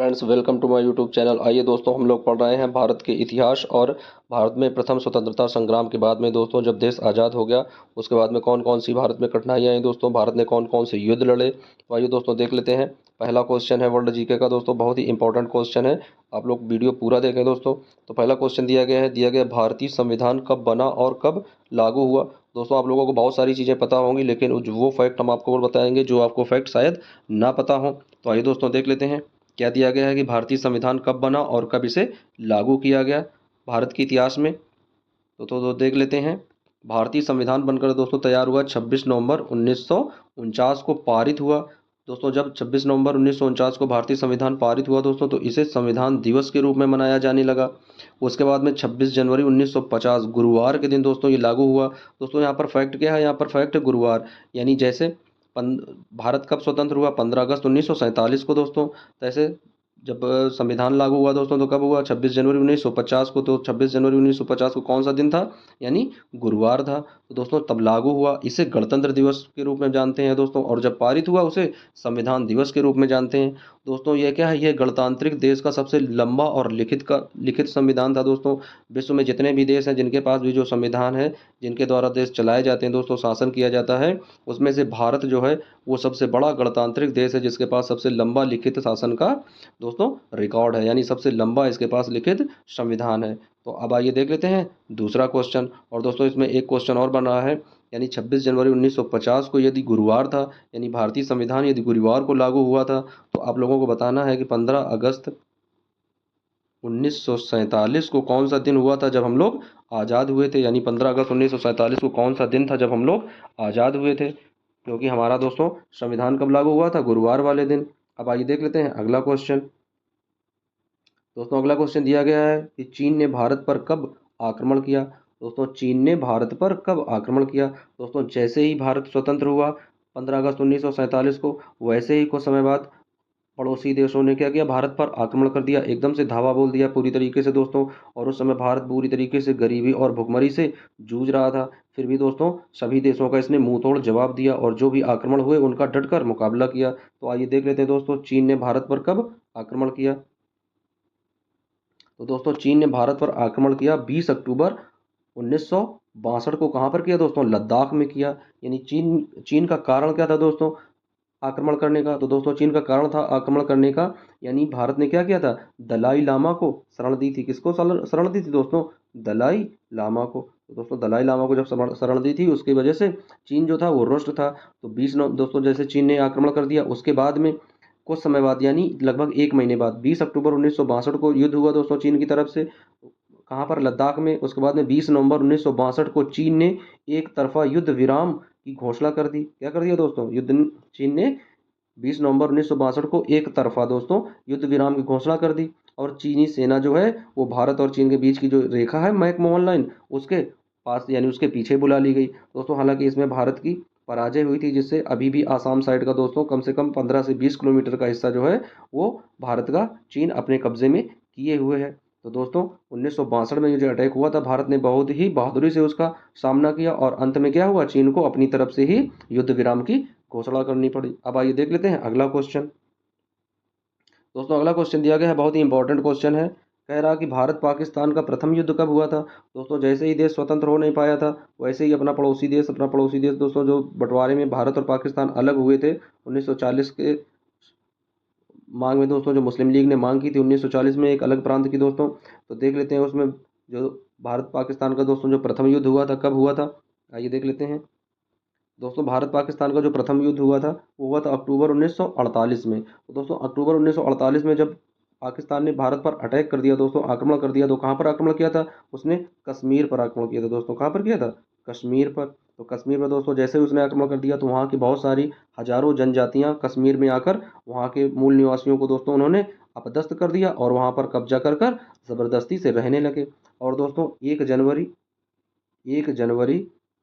Friends, welcome to my YouTube channel. आइए दोस्तों, हम लोग पढ़ रहे हैं भारत के इतिहास और भारत में प्रथम स्वतंत्रता संग्राम के बाद में दोस्तों जब देश आज़ाद हो गया उसके बाद में कौन कौन सी भारत में कठिनाइयाँ आई दोस्तों, भारत ने कौन कौन से युद्ध लड़े। तो आइए दोस्तों देख लेते हैं। पहला क्वेश्चन है वर्ल्ड जीके का दोस्तों, बहुत ही इंपॉर्टेंट क्वेश्चन है। आप लोग वीडियो पूरा देखें दोस्तों। तो पहला क्वेश्चन दिया गया भारतीय संविधान कब बना और कब लागू हुआ। दोस्तों आप लोगों को बहुत सारी चीज़ें पता होंगी, लेकिन वो फैक्ट हम आपको और बताएंगे जो आपको फैक्ट शायद ना पता हो। तो आइए दोस्तों देख लेते हैं। क्या दिया गया है कि भारतीय संविधान कब बना और कब इसे लागू किया गया भारत के इतिहास में। तो देख लेते हैं। भारतीय संविधान बनकर दोस्तों तैयार हुआ 26 नवंबर 1949 को पारित हुआ। दोस्तों जब 26 नवंबर 1949 को भारतीय संविधान पारित हुआ दोस्तों, तो इसे संविधान दिवस के रूप में मनाया जाने लगा। उसके बाद में 26 जनवरी 1950 गुरुवार के दिन दोस्तों ये लागू हुआ। दोस्तों यहाँ पर फैक्ट क्या है, यहाँ पर फैक्ट है गुरुवार। यानी जैसे भारत कब स्वतंत्र हुआ, 15 अगस्त 1947 को दोस्तों। तो ऐसे जब संविधान लागू हुआ दोस्तों तो कब हुआ, 26 जनवरी 1950 को। तो 26 जनवरी 1950 को कौन सा दिन था, यानी गुरुवार था। तो दोस्तों तब लागू हुआ, इसे गणतंत्र दिवस के रूप में जानते हैं दोस्तों, और जब पारित हुआ उसे संविधान दिवस के रूप में जानते हैं दोस्तों। यह क्या है, यह गणतांत्रिक देश का सबसे लंबा और लिखित संविधान था दोस्तों। विश्व में जितने भी देश हैं जिनके पास भी जो संविधान है, जिनके द्वारा देश चलाए जाते हैं दोस्तों, शासन किया जाता है, उसमें से भारत जो है वो सबसे बड़ा गणतांत्रिक देश है जिसके पास सबसे लंबा लिखित शासन का दोस्तों रिकॉर्ड है, यानी सबसे लंबा इसके पास लिखित संविधान है। तो अब आइए देख लेते हैं दूसरा क्वेश्चन। और दोस्तों इसमें एक क्वेश्चन और बन रहा है, यानी 26 जनवरी 1950 को यदि गुरुवार था, यानी भारतीय संविधान यदि गुरुवार को लागू हुआ था, तो आप लोगों को बताना है कि 15 अगस्त 1947 को कौन सा दिन हुआ था जब हम लोग आज़ाद हुए थे। यानी 15 अगस्त 1947 को कौन सा दिन था जब हम लोग आज़ाद हुए थे, क्योंकि हमारा दोस्तों संविधान कब लागू हुआ था, गुरुवार वाले दिन। अब आइए देख लेते हैं अगला क्वेश्चन। दोस्तों अगला क्वेश्चन दिया गया है कि चीन ने भारत पर कब आक्रमण किया। दोस्तों चीन ने भारत पर कब आक्रमण किया। दोस्तों जैसे ही भारत स्वतंत्र हुआ 15 अगस्त 1947 को, वैसे ही कुछ समय बाद पड़ोसी देशों ने क्या किया, भारत पर आक्रमण कर दिया, एकदम से धावा बोल दिया पूरी तरीके से दोस्तों। और उस समय भारत पूरी तरीके से गरीबी और भुखमरी से जूझ रहा था। फिर भी दोस्तों सभी देशों का इसने मुंह तोड़ जवाब दिया और जो भी आक्रमण हुए उनका डटकर मुकाबला किया। तो आइए देख लेते हैं दोस्तों, चीन ने भारत पर कब आक्रमण किया। तो दोस्तों चीन ने भारत पर आक्रमण किया 20 अक्टूबर 1962 को। कहाँ पर किया दोस्तों, लद्दाख में किया। यानी चीन चीन का कारण क्या था दोस्तों आक्रमण करने का। तो दोस्तों चीन का कारण था आक्रमण करने का, यानी भारत ने क्या किया था, दलाई लामा को शरण दी थी। किसको शरण दी थी दोस्तों, दलाई लामा को। तो दोस्तों दलाई लामा को जब शरण दी थी उसकी वजह से चीन जो था वो रुष्ट था। तो 20 नौ दोस्तों जैसे चीन ने आक्रमण कर दिया, उसके बाद में कुछ समय बाद यानी लगभग एक महीने बाद 20 अक्टूबर 1962 को युद्ध हुआ दोस्तों चीन की तरफ से। कहाँ पर, लद्दाख में। उसके बाद में 20 नवंबर 1962 को चीन ने एक तरफा युद्ध विराम की घोषणा कर दी। क्या कर दिया दोस्तों, चीन ने 20 नवंबर 1962 को एक तरफा दोस्तों युद्ध विराम की घोषणा कर दी। और चीनी सेना जो है वो भारत और चीन के बीच की जो रेखा है मैकमोहन लाइन, उसके पास यानी उसके पीछे बुला ली गई दोस्तों। हालांकि इसमें भारत की पराजय हुई थी, जिससे अभी भी आसाम साइड का दोस्तों कम से कम 15 से 20 किलोमीटर का हिस्सा जो है वो भारत का चीन अपने कब्जे में किए हुए है। तो दोस्तों 1962 में जो अटैक हुआ था, भारत ने बहुत ही बहादुरी से उसका सामना किया और अंत में क्या हुआ, चीन को अपनी तरफ से ही युद्ध विराम की घोषणा करनी पड़ी। अब आइए देख लेते हैं अगला क्वेश्चन। दोस्तों अगला क्वेश्चन दिया गया है, बहुत ही इंपॉर्टेंट क्वेश्चन है। कह रहा कि भारत पाकिस्तान का प्रथम युद्ध कब हुआ था। दोस्तों जैसे ही देश स्वतंत्र हो नहीं पाया था, वैसे ही अपना पड़ोसी देश दोस्तों जो बंटवारे में भारत और पाकिस्तान अलग हुए थे 1940 के मांग में दोस्तों, जो मुस्लिम लीग ने मांग की थी 1940 में एक अलग प्रांत की दोस्तों। तो देख लेते हैं उसमें जो भारत पाकिस्तान का दोस्तों जो प्रथम युद्ध हुआ था कब हुआ था। आइए देख लेते हैं दोस्तों, भारत पाकिस्तान का जो प्रथम युद्ध हुआ था वो हुआ था अक्टूबर 1948 में। तो दोस्तों अक्टूबर 1948 में जब पाकिस्तान ने भारत पर अटैक कर दिया दोस्तों, आक्रमण कर दिया, तो कहाँ पर आक्रमण किया था उसने, कश्मीर पर आक्रमण किया था दोस्तों। कहाँ पर किया था, कश्मीर पर। तो कश्मीर पर दोस्तों जैसे ही उसने आक्रमण कर दिया, तो वहाँ की बहुत सारी हजारों जनजातियाँ कश्मीर में आकर वहाँ के मूल निवासियों को दोस्तों उन्होंने अपदस्थ कर दिया और वहाँ पर कब्जा कर कर ज़बरदस्ती से रहने लगे। और दोस्तों 1 जनवरी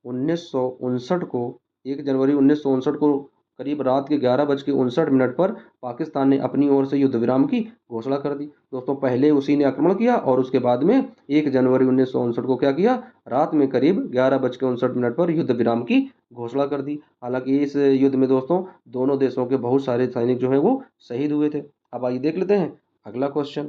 1959 को 1 जनवरी 1959 को करीब रात के 11:59 पर पाकिस्तान ने अपनी ओर से युद्ध विराम की घोषणा कर दी दोस्तों। पहले उसी ने आक्रमण किया और उसके बाद में 1 जनवरी 1959 को क्या किया, रात में करीब 11:59 पर युद्ध विराम की घोषणा कर दी। हालांकि इस युद्ध में दोस्तों दोनों देशों के बहुत सारे सैनिक जो हैं वो शहीद हुए थे। अब आइए देख लेते हैं अगला क्वेश्चन।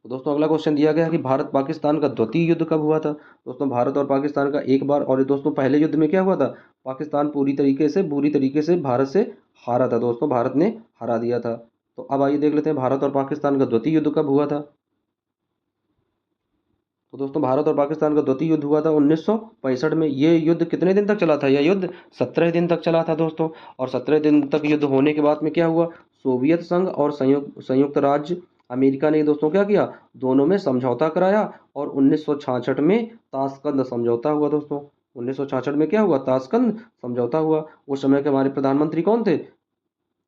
तो दोस्तों अगला क्वेश्चन दिया गया है कि भारत पाकिस्तान का द्वितीय युद्ध कब हुआ था। दोस्तों भारत और पाकिस्तान का एक बार, और दोस्तों पहले युद्ध में क्या हुआ था, पाकिस्तान बुरी तरीके से भारत से हारा था दोस्तों, भारत ने हरा दिया था। तो अब आइए देख लेते हैं भारत और पाकिस्तान का द्वितीय युद्ध कब हुआ था। तो दोस्तों भारत और पाकिस्तान का द्वितीय युद्ध हुआ था 1965 में। ये युद्ध कितने दिन तक चला था, यह युद्ध 17 दिन तक चला था दोस्तों। और 17 दिन तक युद्ध होने के बाद में क्या हुआ, सोवियत संघ और संयुक्त राज्य अमेरिका ने दोस्तों क्या किया, दोनों में समझौता कराया। और 1966 में ताशकंद समझौता हुआ दोस्तों। 1966 में क्या हुआ, ताशकंद समझौता हुआ। उस समय के हमारे प्रधानमंत्री कौन थे,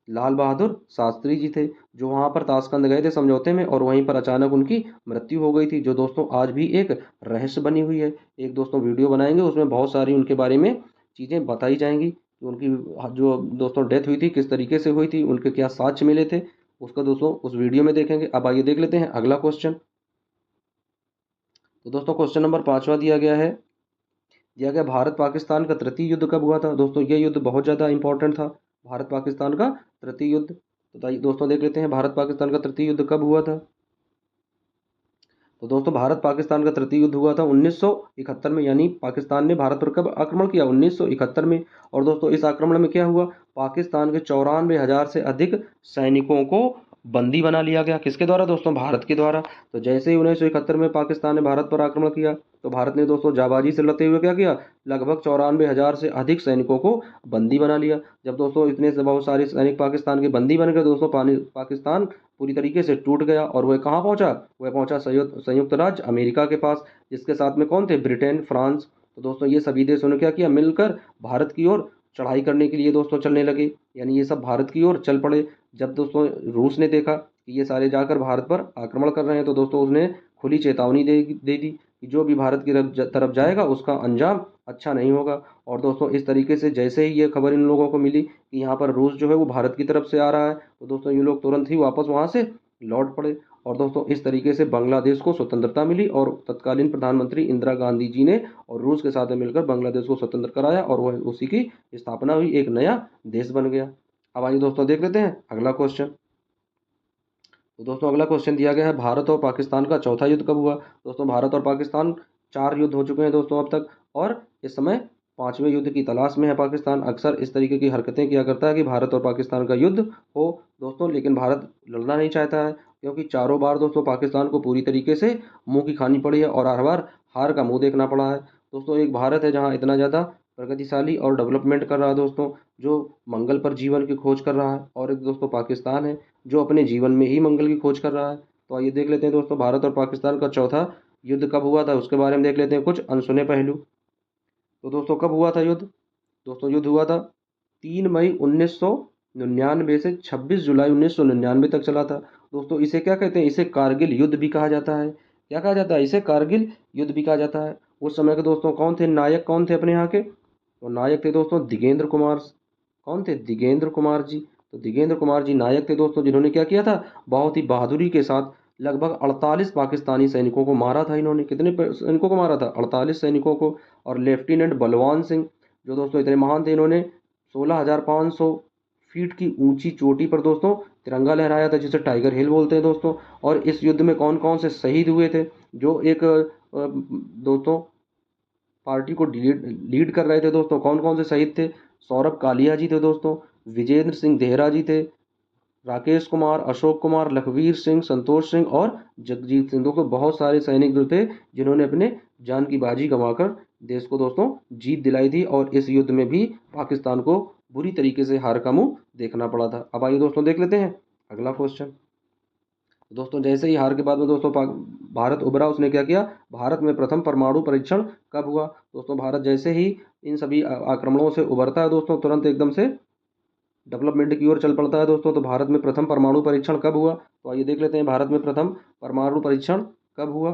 लाल बहादुर शास्त्री जी थे, जो वहां पर ताशकंद गए थे समझौते में, और वहीं पर अचानक उनकी मृत्यु हो गई थी, जो दोस्तों आज भी एक रहस्य बनी हुई है। एक दोस्तों वीडियो बनाएंगे, उसमें बहुत सारी उनके बारे में चीज़ें बताई जाएंगी कि उनकी जो दोस्तों डेथ हुई थी किस तरीके से हुई थी, उनके क्या साक्ष्य मिले थे, उसका दोस्तों उस वीडियो में देखेंगे। अब आइए देख लेते हैं अगला क्वेश्चन। तो दोस्तों क्वेश्चन नंबर 5वां दिया गया भारत पाकिस्तान का तृतीय युद्ध कब हुआ था। दोस्तों ये युद्ध बहुत ज़्यादा इंपॉर्टेंट था, भारत पाकिस्तान का तृतीय युद्ध। तो दोस्तों देख लेते हैं भारत पाकिस्तान का तृतीय युद्ध कब हुआ था। तो दोस्तों भारत पाकिस्तान का तृतीय युद्ध हुआ था 1971 में, यानी पाकिस्तान ने भारत पर कब आक्रमण किया, 1971 में। और दोस्तों इस आक्रमण में क्या हुआ, पाकिस्तान के 94,000 से अधिक सैनिकों को बंदी बना लिया गया। किसके द्वारा दोस्तों, भारत के द्वारा। तो जैसे ही 1971 में पाकिस्तान ने भारत पर आक्रमण किया, तो भारत ने दोस्तों जाबाजी से लड़ते हुए क्या किया, लगभग 94,000 से अधिक सैनिकों को बंदी बना लिया। जब दोस्तों इतने से बहुत सारे सैनिक पाकिस्तान के बंदी बन गए दोस्तों, पाकिस्तान पूरी तरीके से टूट गया। और वह कहाँ पहुंचा, वह पहुंचा संयुक्त राज्य अमेरिका के पास, जिसके साथ में कौन थे, ब्रिटेन, फ्रांस। तो दोस्तों ये सभी देशों ने क्या किया, मिलकर भारत की ओर चढ़ाई करने के लिए दोस्तों चलने लगे, यानी ये सब भारत की ओर चल पड़े। जब दोस्तों रूस ने देखा कि ये सारे जाकर भारत पर आक्रमण कर रहे हैं, तो दोस्तों उसने खुली चेतावनी दे दी कि जो भी भारत की तरफ जाएगा उसका अंजाम अच्छा नहीं होगा। और दोस्तों इस तरीके से जैसे ही ये खबर इन लोगों को मिली कि यहाँ पर रूस जो है वो भारत की तरफ से आ रहा है, तो दोस्तों ये लोग तुरंत ही वापस वहाँ से लौट पड़े। और दोस्तों इस तरीके से बांग्लादेश को स्वतंत्रता मिली, और तत्कालीन प्रधानमंत्री इंदिरा गांधी जी ने और रूस के साथ मिलकर बांग्लादेश को स्वतंत्र कराया, और वह उसी की स्थापना हुई, एक नया देश बन गया। अब आइए दोस्तों देख लेते हैं अगला क्वेश्चन। तो दोस्तों अगला क्वेश्चन दिया गया है भारत और पाकिस्तान का चौथा युद्ध कब हुआ। दोस्तों भारत और पाकिस्तान 4 युद्ध हो चुके हैं दोस्तों अब तक, और इस समय 5वें युद्ध की तलाश में है पाकिस्तान। अक्सर इस तरीके की हरकतें किया करता है कि भारत और पाकिस्तान का युद्ध हो दोस्तों, लेकिन भारत लड़ना नहीं चाहता है, क्योंकि चारों बार दोस्तों पाकिस्तान को पूरी तरीके से मुंह की खानी पड़ी है, और हर बार हार का मुंह देखना पड़ा है। दोस्तों एक भारत है जहाँ इतना ज़्यादा प्रगतिशाली और डेवलपमेंट कर रहा है दोस्तों, जो मंगल पर जीवन की खोज कर रहा है, और एक दोस्तों पाकिस्तान है जो अपने जीवन में ही मंगल की खोज कर रहा है। तो आइए देख लेते हैं दोस्तों भारत और पाकिस्तान का चौथा युद्ध कब हुआ था, उसके बारे में देख लेते हैं कुछ अनसुने पहलू। तो दोस्तों कब हुआ था युद्ध, दोस्तों युद्ध हुआ था 3 मई 1999 से 26 जुलाई 1999 तक चला था। दोस्तों इसे क्या कहते हैं, इसे कारगिल युद्ध भी कहा जाता है। क्या कहा जाता है, इसे कारगिल युद्ध भी कहा जाता है। उस समय के दोस्तों कौन थे नायक, कौन थे अपने यहाँ के, तो नायक थे दोस्तों दिगेंद्र कुमार। कौन थे, दिगेंद्र कुमार जी। तो दिगेंद्र कुमार जी नायक थे दोस्तों, जिन्होंने क्या किया था, बहुत ही बहादुरी के साथ लगभग 48 पाकिस्तानी सैनिकों को मारा था। इन्होंने कितने सैनिकों को मारा था, 48 सैनिकों को। और लेफ्टिनेंट बलवान सिंह जो दोस्तों इतने महान थे, इन्होंने 16,500 फीट की ऊंची चोटी पर दोस्तों तिरंगा लहराया था, जिसे टाइगर हिल बोलते हैं दोस्तों। और इस युद्ध में कौन कौन से शहीद हुए थे, जो एक दोस्तों पार्टी को लीड कर रहे थे दोस्तों, कौन कौन से शहीद थे, सौरभ कालिया जी थे दोस्तों, विजेंद्र सिंह देहरा जी थे, राकेश कुमार, अशोक कुमार, लखवीर सिंह, संतोष सिंह और जगजीत सिंह। दोस्तों बहुत सारे सैनिक जो थे जिन्होंने अपने जान की बाजी गंवाकर देश को दोस्तों जीत दिलाई थी, और इस युद्ध में भी पाकिस्तान को बुरी तरीके से हार का मुंह देखना पड़ा था। अब आइए दोस्तों देख लेते हैं अगला क्वेश्चन। दोस्तों जैसे ही हार के बाद में दोस्तों भारत उभरा, उसने क्या किया, भारत में प्रथम परमाणु परीक्षण कब हुआ। दोस्तों भारत जैसे ही इन सभी आक्रमणों से उभरता है दोस्तों, तुरंत एकदम से डेवलपमेंट की ओर चल पड़ता है दोस्तों। तो भारत में प्रथम परमाणु परीक्षण कब हुआ, तो आइए देख लेते हैं भारत में प्रथम परमाणु परीक्षण कब हुआ।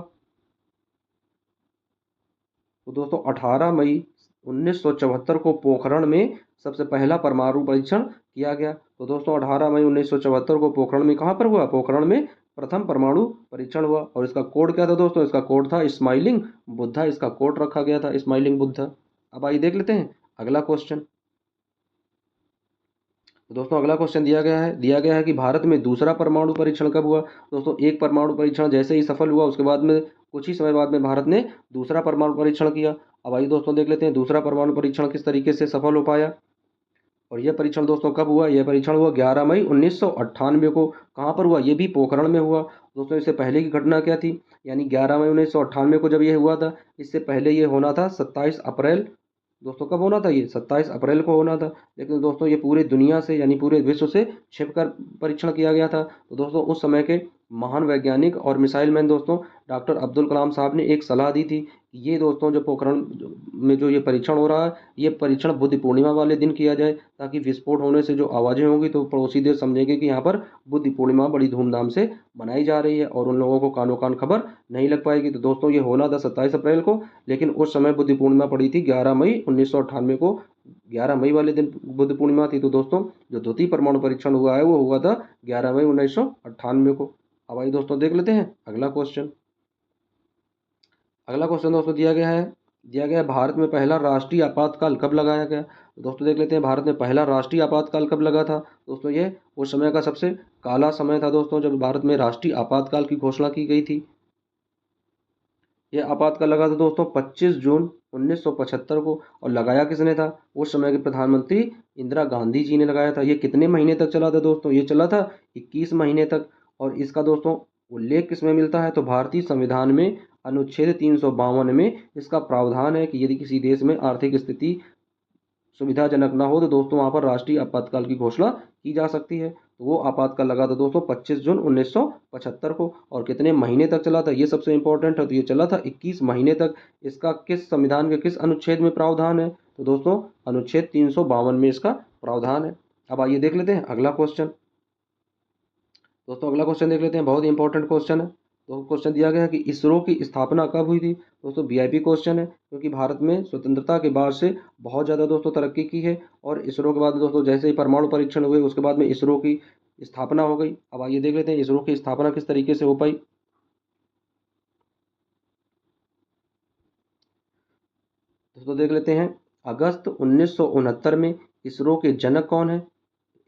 तो दोस्तों 18 मई 1974 को पोखरण में सबसे पहला परमाणु परीक्षण किया गया। तो दोस्तों 18 मई 1974 को पोखरण में कहाँ पर हुआ, पोखरण में प्रथम परमाणु परीक्षण हुआ। और इसका कोड क्या था दोस्तों, इसका कोड था स्माइलिंग बुद्धा, इसका कोड रखा गया था स्माइलिंग बुद्धा। अब आइए देख लेते हैं अगला क्वेश्चन। तो दोस्तों अगला क्वेश्चन दिया गया है कि भारत में दूसरा परमाणु परीक्षण कब हुआ। दोस्तों एक परमाणु परीक्षण जैसे ही सफल हुआ उसके बाद में कुछ ही समय बाद में भारत ने दूसरा परमाणु परीक्षण किया। अब आइए दोस्तों देख लेते हैं दूसरा परमाणु परीक्षण किस तरीके से सफल हो पाया। और यह परीक्षण दोस्तों कब हुआ। यह परीक्षण हुआ 11 मई 1998 को। कहाँ पर हुआ, ये भी पोखरण में हुआ। दोस्तों इससे पहले की घटना क्या थी, यानी 11 मई 1998 को जब यह हुआ था, इससे पहले ये होना था 27 अप्रैल। दोस्तों कब होना था, ये 27 अप्रैल को होना था। लेकिन दोस्तों ये पूरे दुनिया से यानी पूरे विश्व से छिपकर परीक्षण किया गया था। तो दोस्तों उस समय के महान वैज्ञानिक और मिसाइल मैन दोस्तों डॉक्टर अब्दुल कलाम साहब ने एक सलाह दी थी कि ये दोस्तों जो पोखरण में जो ये परीक्षण हो रहा है, ये परीक्षण बुद्ध पूर्णिमा वाले दिन किया जाए, ताकि विस्फोट होने से जो आवाज़ें होंगी तो पड़ोसी देश समझेंगे कि यहाँ पर बुद्ध पूर्णिमा बड़ी धूमधाम से मनाई जा रही है और उन लोगों को कानो कान खबर नहीं लग पाएगी। तो दोस्तों ये होना था 27 अप्रैल को, लेकिन उस समय बुद्ध पूर्णिमा पड़ी थी 11 मई 1998 को। 11 मई वाले दिन बुद्ध पूर्णिमा थी। तो दोस्तों जो द्वितीय परमाणु परीक्षण हुआ है वो हुआ था 11 मई 1998 को। अब आइए दोस्तों देख लेते हैं अगला क्वेश्चन। अगला क्वेश्चन दोस्तों दिया गया है भारत में पहला राष्ट्रीय आपातकाल कब लगाया गया। तो दोस्तों देख लेते हैं भारत में पहला राष्ट्रीय आपातकाल कब लगा था। दोस्तों ये उस समय का सबसे काला समय था दोस्तों, जब भारत में राष्ट्रीय आपातकाल की घोषणा की गई थी। यह आपातकाल लगा था दोस्तों 25 जून 1975 को। और लगाया किसने था, उस समय के प्रधानमंत्री इंदिरा गांधी जी ने लगाया था। ये कितने महीने तक चला था दोस्तों, ये चला था 21 महीने तक। और इसका दोस्तों उल्लेख किसमें मिलता है, तो भारतीय संविधान में अनुच्छेद 352 में इसका प्रावधान है कि यदि किसी देश में आर्थिक स्थिति सुविधाजनक ना हो तो दोस्तों वहाँ पर राष्ट्रीय आपातकाल की घोषणा की जा सकती है। तो वो आपातकाल लगा था दोस्तों 25 जून 1975 को। और कितने महीने तक चला था, ये सबसे इंपॉर्टेंट है। तो ये चला था 21 महीने तक। इसका किस संविधान के किस अनुच्छेद में प्रावधान है, तो दोस्तों अनुच्छेद 352 में इसका प्रावधान है। अब आइए देख लेते हैं अगला क्वेश्चन। दोस्तों अगला क्वेश्चन देख लेते हैं, बहुत ही इंपॉर्टेंट क्वेश्चन है। तो क्वेश्चन दिया गया है कि इसरो की स्थापना कब हुई थी। दोस्तों वीआईपी क्वेश्चन है, क्योंकि भारत में स्वतंत्रता के बाद से बहुत ज़्यादा दोस्तों तरक्की की है। और इसरो के बाद दोस्तों जैसे ही परमाणु परीक्षण हुए उसके बाद में इसरो की स्थापना हो गई। अब आइए देख लेते हैं इसरो की स्थापना किस तरीके से हो पाई। दोस्तों देख लेते हैं अगस्त 1969 में इसरो के जनक कौन है।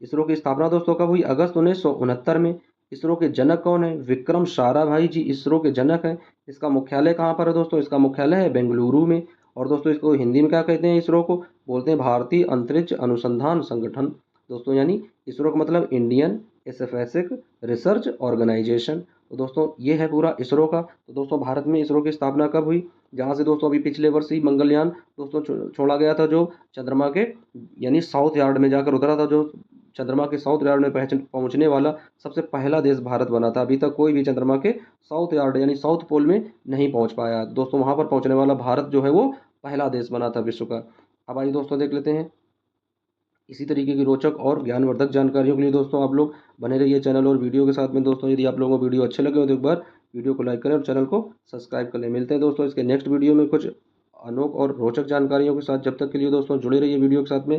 इसरो की स्थापना दोस्तों कब हुई, अगस्त 1969 में। इसरो के जनक कौन है, विक्रम साराभाई जी इसरो के जनक हैं। इसका मुख्यालय कहाँ पर है दोस्तों, इसका मुख्यालय है बेंगलुरु में। और दोस्तों इसको हिंदी में क्या कहते हैं, इसरो को बोलते हैं भारतीय अंतरिक्ष अनुसंधान संगठन। दोस्तों यानी इसरो का मतलब इंडियन स्पेसिफिक रिसर्च ऑर्गेनाइजेशन। तो दोस्तों ये है पूरा इसरो का। तो दोस्तों भारत में इसरो की स्थापना कब हुई, जहाँ से दोस्तों अभी पिछले वर्ष ही मंगलयान दोस्तों छोड़ा गया था, जो चंद्रमा के यानी साउथ यार्ड में जाकर उतरा था। जो चंद्रमा के साउथ यार्ड में पहुंचने वाला सबसे पहला देश भारत बना था। अभी तक कोई भी चंद्रमा के साउथ यार्ड यानी साउथ पोल में नहीं पहुंच पाया दोस्तों। वहां पर पहुंचने वाला भारत जो है वो पहला देश बना था विश्व का। अब आइए दोस्तों देख लेते हैं इसी तरीके की रोचक और ज्ञानवर्धक जानकारियों के लिए दोस्तों आप लोग बने रहिए चैनल और वीडियो के साथ में। दोस्तों यदि आप लोगों को वीडियो अच्छे लगे हो तो एक बार वीडियो को लाइक करें और चैनल को सब्सक्राइब कर लें। मिलते हैं दोस्तों इसके नेक्स्ट वीडियो में कुछ अनोख और रोचक जानकारियों के साथ। जब तक के लिए दोस्तों जुड़े रहिए वीडियो के साथ में।